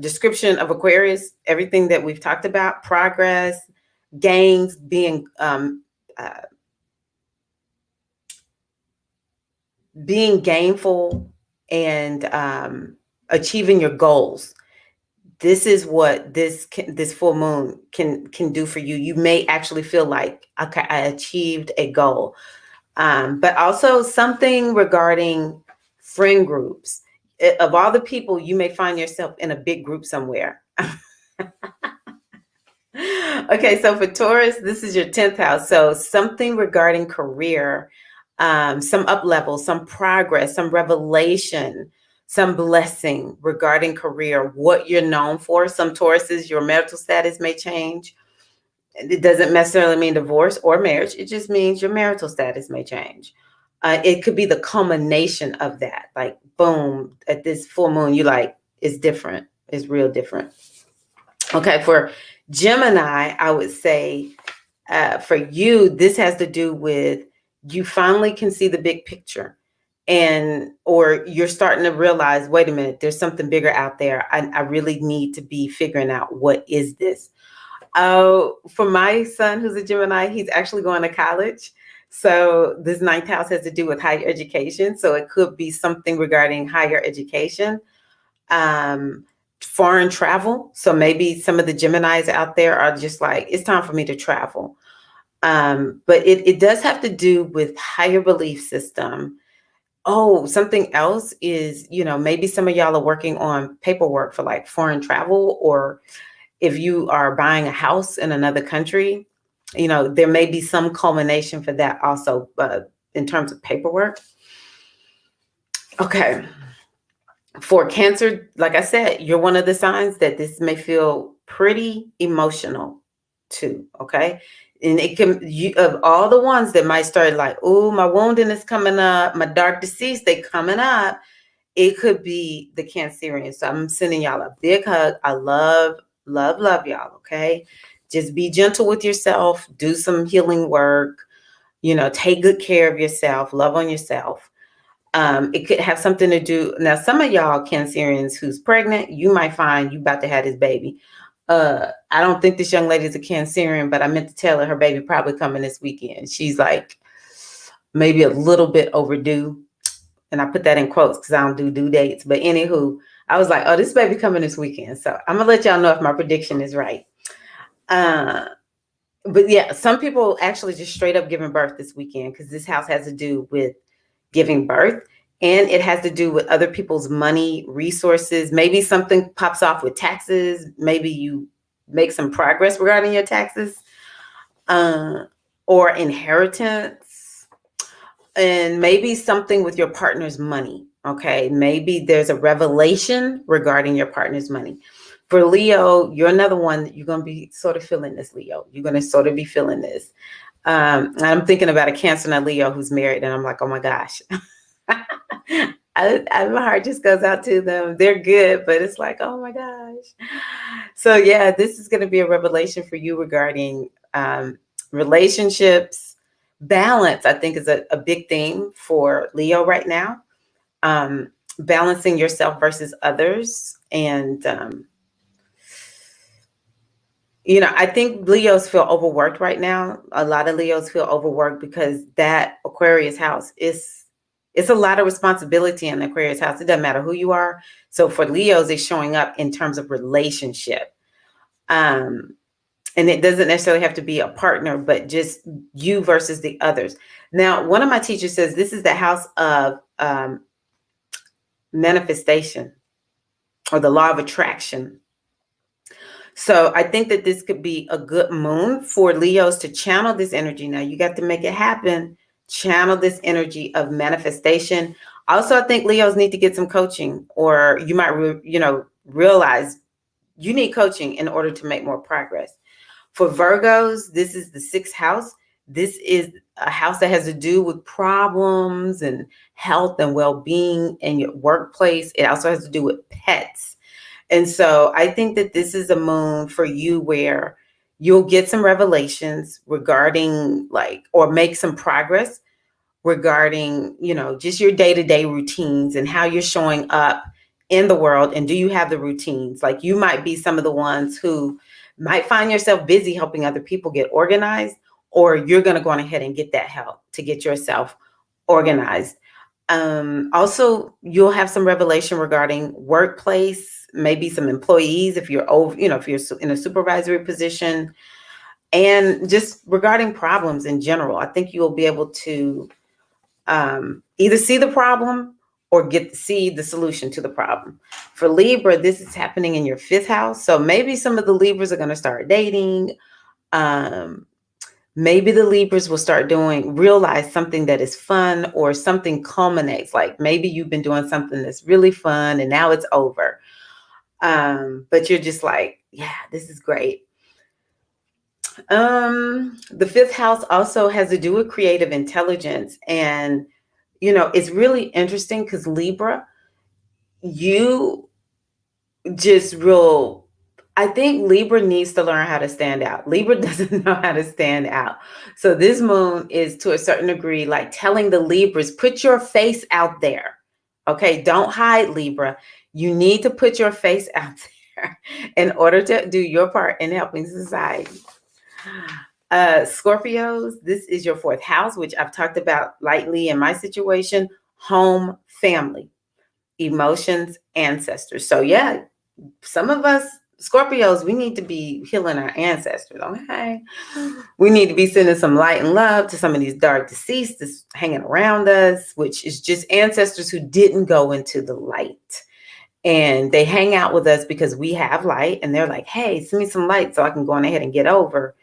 description of Aquarius, everything that we've talked about, progress, gains, being gainful and achieving your goals. This is what this full moon can do for you. You may actually feel like, okay, I achieved a goal. But also something regarding friend groups. Of all the people, you may find yourself in a big group somewhere. Okay, so for Taurus, this is your 10th house. So something regarding career, some up level, some progress, some revelation, some blessing regarding career, what you're known for. Some Tauruses, your marital status may change. It doesn't necessarily mean divorce or marriage. It just means your marital status may change. It could be the culmination of that. Like, boom, at this full moon, you like, it's different. It's real different. Okay, for Gemini, I would say for you, this has to do with you finally can see the big picture. Or you're starting to realize, wait a minute, there's something bigger out there. I really need to be figuring out what is this. For my son, who's a Gemini, he's actually going to college. So this 9th house has to do with higher education. So it could be something regarding higher education, foreign travel. So maybe some of the Geminis out there are just like, it's time for me to travel. But it does have to do with higher belief system. Oh, something else is, maybe some of y'all are working on paperwork for like foreign travel, or if you are buying a house in another country, there may be some culmination for that also, in terms of paperwork. Okay. For Cancer, like I said, you're one of the signs that this may feel pretty emotional too. Okay. And it can, of all the ones that might start like, oh, my wounding is coming up, my dark deceased, they coming up. It could be the Cancerian. So I'm sending y'all a big hug. I love y'all. Okay. Just be gentle with yourself. Do some healing work. Take good care of yourself. Love on yourself. It could have something to do. Now, some of y'all Cancerians who's pregnant, you might find you about to have this baby. I don't think this young lady is a Cancerian, but I meant to tell her baby probably coming this weekend. She's like maybe a little bit overdue. And I put that in quotes because I don't do due dates. But anywho, I was like, oh, this baby coming this weekend. So I'm gonna let y'all know if my prediction is right. But yeah, some people actually just straight up giving birth this weekend because this house has to do with giving birth, and it has to do with other people's money, resources. Maybe something pops off with taxes. Maybe you make some progress regarding your taxes, or inheritance, and maybe something with your partner's money. Okay, maybe there's a revelation regarding your partner's money. For Leo, you're another one that you're going to be sort of feeling this, Leo. You're going to sort of be feeling this. I'm thinking about a Cancer and a Leo who's married, and I'm like, oh my gosh. My heart just goes out to them. They're good, but it's like, oh my gosh. So yeah, this is going to be a revelation for you regarding relationships. Balance, I think, is a big theme for Leo right now. Balancing yourself versus others. And I think Leos feel overworked right now. A lot of Leos feel overworked because that Aquarius house it's a lot of responsibility in the Aquarius house. It doesn't matter who you are. So for Leos, it's showing up in terms of relationship. And it doesn't necessarily have to be a partner, but just you versus the others. Now, one of my teachers says this is the house of manifestation, or the law of attraction. So I think that this could be a good moon for Leos to channel this energy. Now you got to make it happen. Channel this energy of manifestation. Also, I think Leos need to get some coaching, or you might, realize you need coaching in order to make more progress. For Virgos, this is the 6th house. This is a house that has to do with problems and health and well-being in your workplace. It also has to do with pets. And so I think that this is a moon for you where you'll get some revelations regarding or make some progress regarding, just your day-to-day routines and how you're showing up in the world. And do you have the routines? Like, you might be some of the ones who might find yourself busy helping other people get organized, or you're going to go on ahead and get that help to get yourself organized. Also, you'll have some revelation regarding workplace, maybe some employees if you're over, if you're in a supervisory position, and just regarding problems in general. I think you'll be able to either see the problem or get to see the solution to the problem. For Libra, this is happening in your 5th house. So maybe some of the Libras are going to start dating. Maybe the Libras will realize something that is fun, or something culminates. Like maybe you've been doing something that's really fun and now it's over. But you're just like, yeah, this is great. The 5th house also has to do with creative intelligence. And, it's really interesting because Libra, I think Libra needs to learn how to stand out. Libra doesn't know how to stand out. So this moon is, to a certain degree, like telling the Libras, put your face out there. Okay, don't hide, Libra. You need to put your face out there in order to do your part in helping society. Scorpios, this is your 4th house, which I've talked about lightly in my situation. Home, family, emotions, ancestors. So yeah, some of us Scorpios, we need to be healing our ancestors, okay? We need to be sending some light and love to some of these dark deceased that's hanging around us, which is just ancestors who didn't go into the light. And they hang out with us because we have light, and they're like, hey, send me some light so I can go on ahead and get over.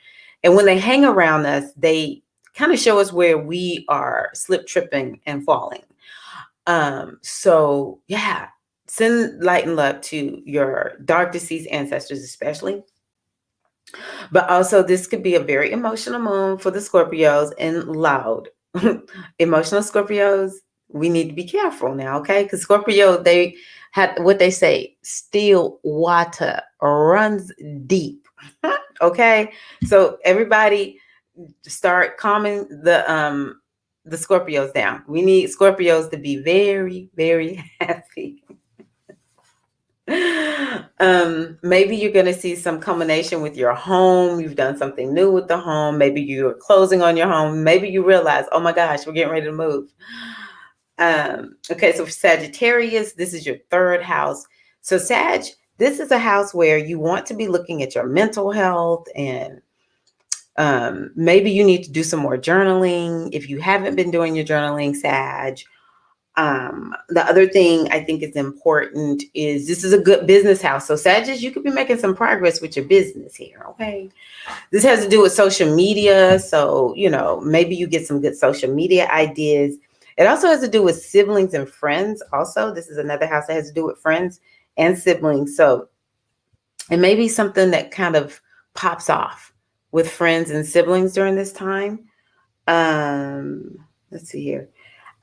And when they hang around us, they kind of show us where we are slip tripping and falling. So yeah, send light and love to your dark deceased ancestors, especially. But also, this could be a very emotional moon for the Scorpios, and loud. Emotional Scorpios, we need to be careful now, okay? Because Scorpio, they had what they say, still water runs deep. Okay, so everybody start calming the Scorpios down. We need Scorpios to be very, very happy. Maybe you're going to see some combination with your home. You've done something new with the home. Maybe you're closing on your home. Maybe you realize, oh my gosh, we're getting ready to move. Okay, so for Sagittarius, this is your 3rd house. So Sag, this is a house where you want to be looking at your mental health, and maybe you need to do some more journaling if you haven't been doing your journaling, Sag. The other thing I think is important is this is a good business house. So Sagittarius, you could be making some progress with your business here, okay? This has to do with social media. So, maybe you get some good social media ideas. It also has to do with siblings and friends. Also, this is another house that has to do with friends and siblings. So it may be something that kind of pops off with friends and siblings during this time. Let's see here.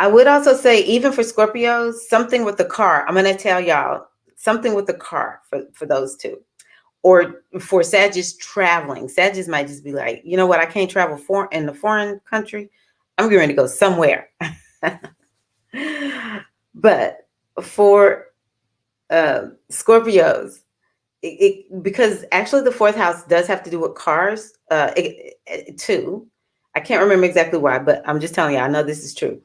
I would also say, even for Scorpios, something with the car. I'm going to tell y'all something with the car for those two. Or for Sagittarius, traveling. Sagittarius might just be like, you know what? I can't travel in the foreign country. I'm going to go somewhere. But for Scorpios, because actually the fourth house does have to do with cars too. I can't remember exactly why, but I'm just telling you, I know this is true.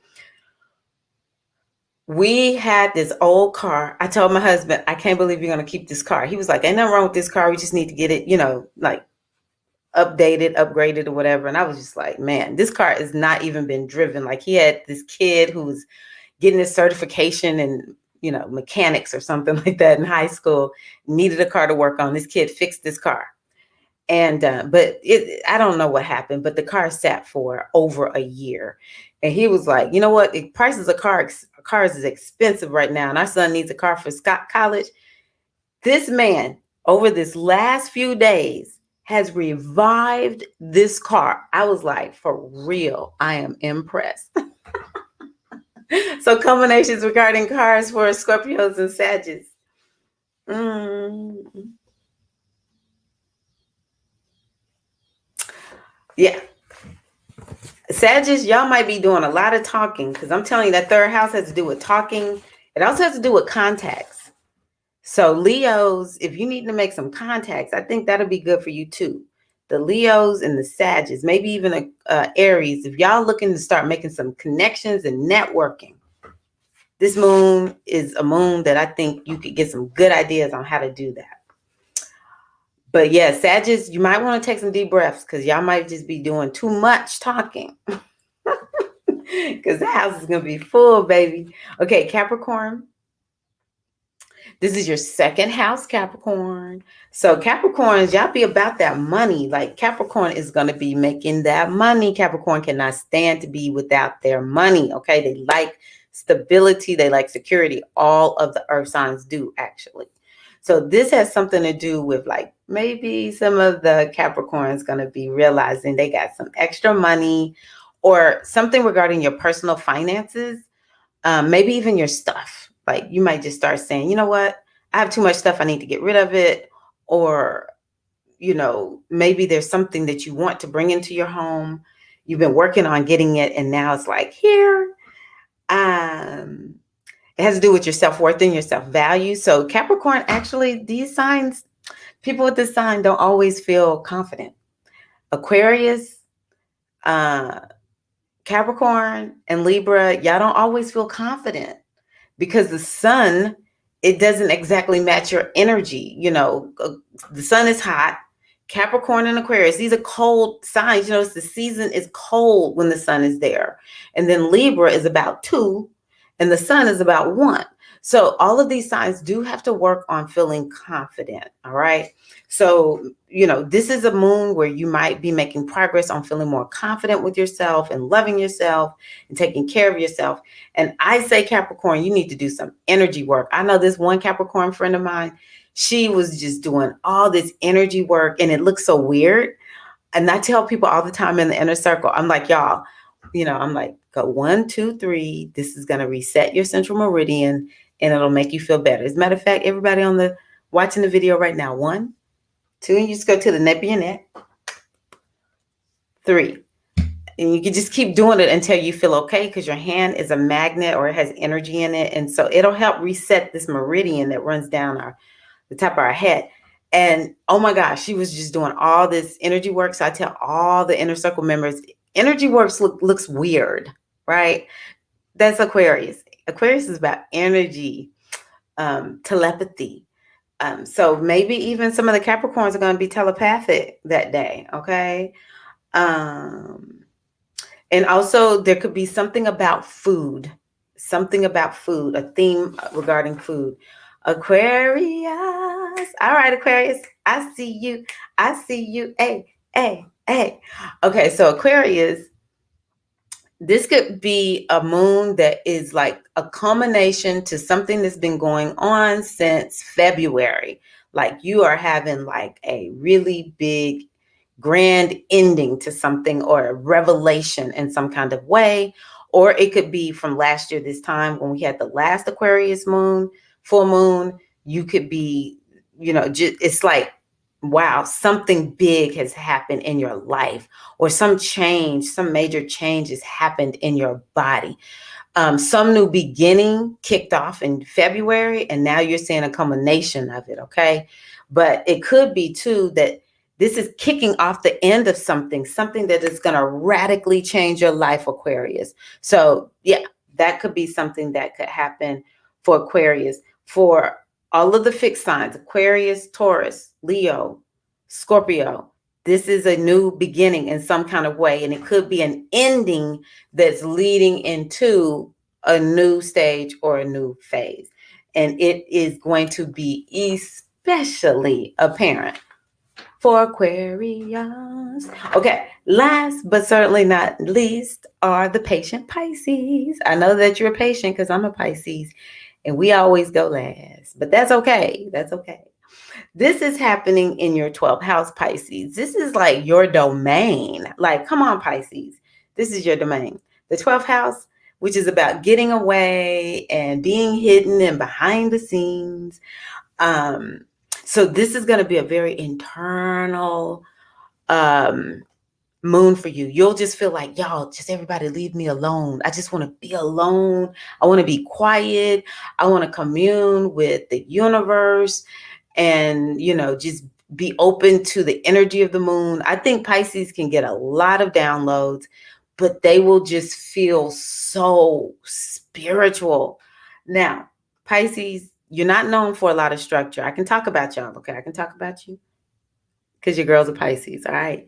We had this old car. I told my husband, I can't believe you're going to keep this car. He was like, ain't nothing wrong with this car. We just need to get it, like updated, upgraded or whatever. And I was just like, man, this car has not even been driven. Like, he had this kid who was getting his certification in, mechanics or something like that in high school, needed a car to work on. This kid fixed this car. And, but I don't know what happened, but the car sat for over a year. And he was like, you know what? The prices of cars is expensive right now. And our son needs a car for college. This man, over this last few days, has revived this car. I was like, for real, I am impressed. So combinations regarding cars for Scorpios and Sagittarius. Yeah. Sagittarius, y'all might be doing a lot of talking, because I'm telling you, that third house has to do with talking. It also has to do with contacts. So Leos, if you need to make some contacts, I think that'll be good for you too. The Leos and the Sagittarius, maybe even Aries, if y'all looking to start making some connections and networking, this moon is a moon that I think you could get some good ideas on how to do that. But yeah, Sagittarius, you might want to take some deep breaths, because y'all might just be doing too much talking. Because the house is going to be full, baby. Okay, Capricorn. This is your second house, Capricorn. So Capricorns, y'all be about that money. Like, Capricorn is going to be making that money. Capricorn cannot stand to be without their money. Okay, they like stability. They like security. All of the earth signs do, actually. So this has something to do with, like, maybe some of the Capricorns going to be realizing they got some extra money, or something regarding your personal finances, maybe even your stuff. Like, you might just start saying, you know what, I have too much stuff, I need to get rid of it. Or, maybe there's something that you want to bring into your home. You've been working on getting it, and now it's like, here. It has to do with your self-worth and your self-value. So Capricorn, actually, these signs, people with this sign don't always feel confident. Aquarius, Capricorn, and Libra, y'all don't always feel confident, because the sun, it doesn't exactly match your energy. The sun is hot. Capricorn and Aquarius, these are cold signs. It's the season is cold when the sun is there. And then Libra is about 2, and the sun is about 1. So all of these signs do have to work on feeling confident. All right. So, this is a moon where you might be making progress on feeling more confident with yourself and loving yourself and taking care of yourself. And I say, Capricorn, you need to do some energy work. I know this one Capricorn friend of mine, she was just doing all this energy work, and it looks so weird. And I tell people all the time in the inner circle, I'm like, y'all, I'm like, go 1, 2, 3. This is going to reset your central meridian, and it'll make you feel better. As a matter of fact, everybody watching the video right now, 1, 2, and you just go to the nape of your neck. 3. And you can just keep doing it until you feel okay, because your hand is a magnet, or it has energy in it. And so it'll help reset this meridian that runs down the top of our head. And oh my gosh, she was just doing all this energy work. So I tell all the inner circle members, energy works looks weird, right? That's Aquarius. Aquarius is about energy, telepathy. So maybe even some of the Capricorns are going to be telepathic that day. Okay. And also there could be something about food, a theme regarding food. Aquarius. All right, Aquarius. I see you. Hey, hey, hey. Okay, so Aquarius, this could be a moon that is like a culmination to something that's been going on since February. Like you are having like a really big grand ending to something, or a revelation in some kind of way. Or it could be from last year, this time when we had the last Aquarius moon, full moon. You could be, just, it's like, wow, something big has happened in your life, or some major change has happened in your body. Some new beginning kicked off in February, and now you're seeing a culmination of it. Okay. But it could be too that this is kicking off the end of something that is going to radically change your life, Aquarius. So yeah, that could be something that could happen for Aquarius. For all of the fixed signs, Aquarius, Taurus, Leo, Scorpio, this is a new beginning in some kind of way. And it could be an ending that's leading into a new stage or a new phase. And it is going to be especially apparent for Aquarius. Okay, last but certainly not least are the patient Pisces. I know that you're patient because I'm a Pisces and we always go last, but that's okay. That's okay. This is happening in your 12th house, Pisces. This is like your domain. Like, come on, Pisces. This is your domain. The 12th house, which is about getting away and being hidden and behind the scenes. So this is going to be a very internal moon for you. You'll just feel like, y'all, just everybody leave me alone. I just want to be alone. I want to be quiet. I want to commune with the universe and, just be open to the energy of the moon. I think Pisces can get a lot of downloads, but they will just feel so spiritual. Now, Pisces, you're not known for a lot of structure. I can talk about y'all, okay? I can talk about you because your girls are Pisces, all right?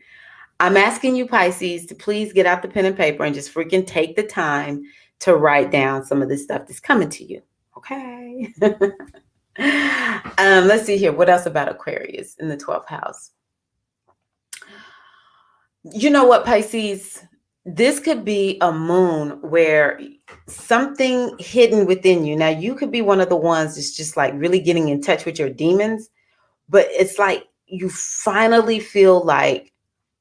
I'm asking you, Pisces, to please get out the pen and paper and just freaking take the time to write down some of this stuff that's coming to you, okay? Let's see here. What else about Aquarius in the 12th house? You know what, Pisces? This could be a moon where something hidden within you. Now, you could be one of the ones that's just like really getting in touch with your demons, but it's like you finally feel like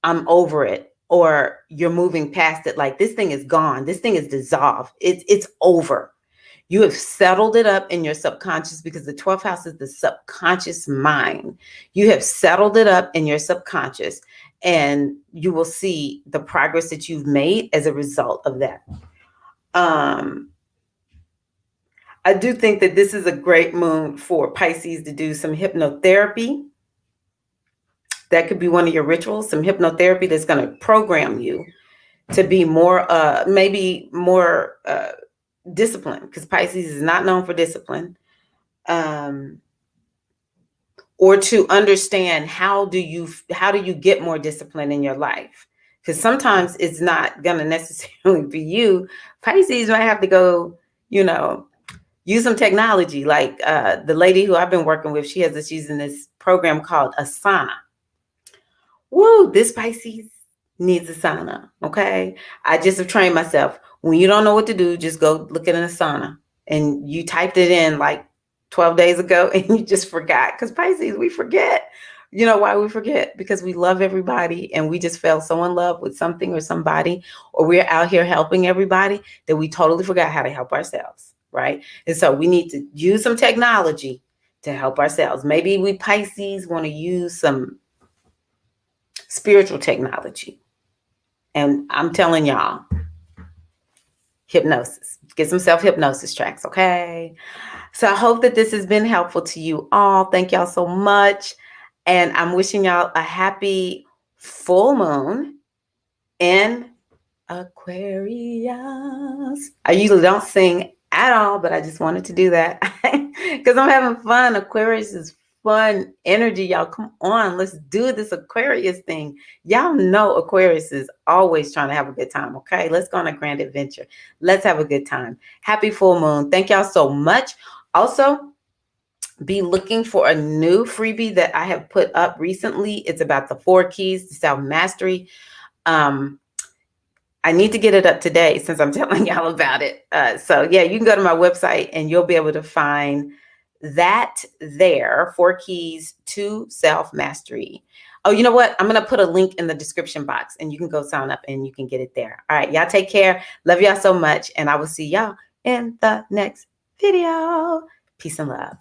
I'm over it, or you're moving past it. Like this thing is gone. This thing is dissolved. It's over. You have settled it up in your subconscious, because the 12th house is the subconscious mind. You have settled it up in your subconscious, and you will see the progress that you've made as a result of that. I do think that this is a great moon for Pisces to do some hypnotherapy. That could be one of your rituals, some hypnotherapy that's going to program you to be more, maybe more disciplined, because Pisces is not known for discipline. Or to understand how do you get more discipline in your life? Because sometimes it's not going to necessarily be you. Pisces might have to go, use some technology. Like the lady who I've been working with, she's using this program called Asana. Woo, this Pisces needs Asana, okay? I just have trained myself. When you don't know what to do, just go look at an Asana. And you typed it in like 12 days ago and you just forgot. Because Pisces, we forget. You know why we forget? Because we love everybody and we just fell so in love with something or somebody, or we're out here helping everybody, that we totally forgot how to help ourselves, right? And so we need to use some technology to help ourselves. Maybe we Pisces want to use some spiritual technology. And I'm telling y'all, hypnosis. Get some self-hypnosis tracks, okay? So I hope that this has been helpful to you all. Thank y'all so much. And I'm wishing y'all a happy full moon in Aquarius. I usually don't sing at all, but I just wanted to do that because I'm having fun. Aquarius is fun energy, y'all. Come on, let's do this Aquarius thing. Y'all know Aquarius is always trying to have a good time, okay? Let's go on a grand adventure. Let's have a good time. Happy full moon. Thank y'all so much. Also, be looking for a new freebie that I have put up recently. It's about the 4 keys to self-mastery. I need to get it up today since I'm telling y'all about it. So yeah, you can go to my website and you'll be able to find that there, 4 keys to self-mastery. Oh, you know what? I'm going to put a link in the description box and you can go sign up and you can get it there. All right, y'all take care. Love y'all so much. And I will see y'all in the next video. Peace and love.